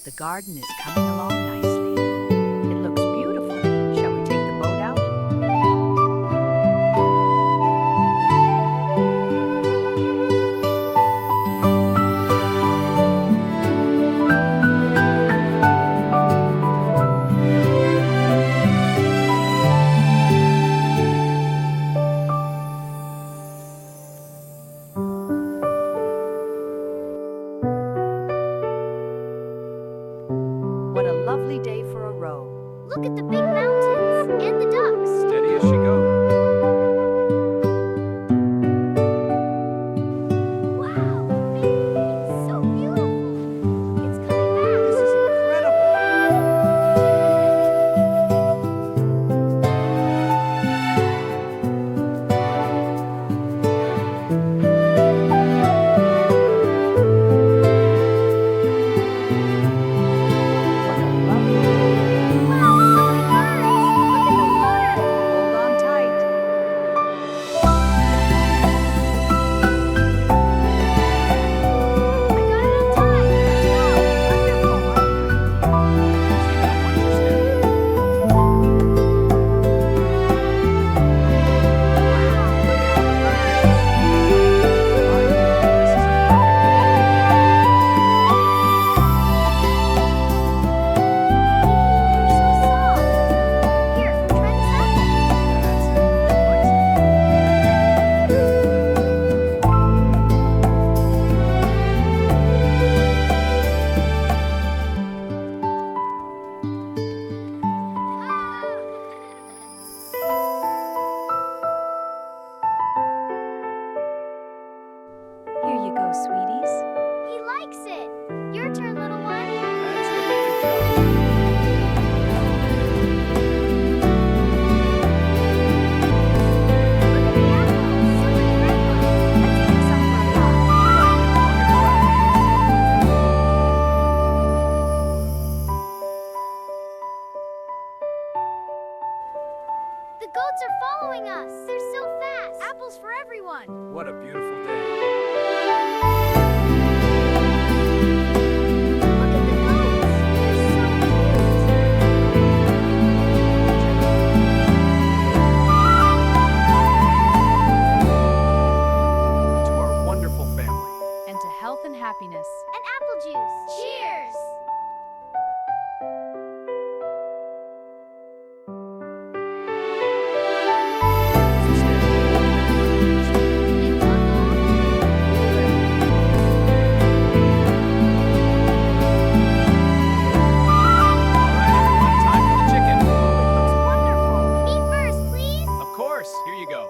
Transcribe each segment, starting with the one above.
The garden is coming along nicely. It looks beautiful. Shall we take the boat out? What a lovely day for a row. Look at the big mountains and the ducks. Steady as she goes. Wow, it's so beautiful. It's coming back. This is incredible. What a lovely day. Wow, so many birds. Look at the water. Hold on tight. I got it on time. Let's go. Wonderful. Wow, look at all the birds. This is a They're so soft. Here, try this apple. perfect day. That's it. Likes it. Here you go, sweeties. He likes it. Your turn, little one. That's it. Good job. Look at the apples. So many red ones. Let's pick some for a pie. The goats are following us. They're so fast. Apples for everyone. What a beautiful day. Look at the goats. They're so To our wonderful family. And to health and happiness. cute. And apple juice. Cheers. In one All right, everyone, time for the chicken. looks wonderful. Me first, please. Of course. Here you go.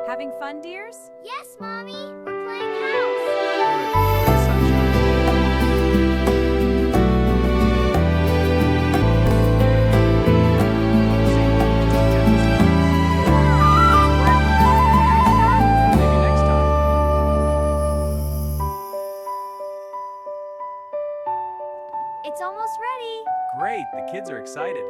Having fun, dears? Yes, Mommy. We're playing house. Good. Enjoy the sunshine. See, just a gentle squeeze. Wow, it's working. Nice job. Maybe next time. It's almost ready. Great. The kids are excited.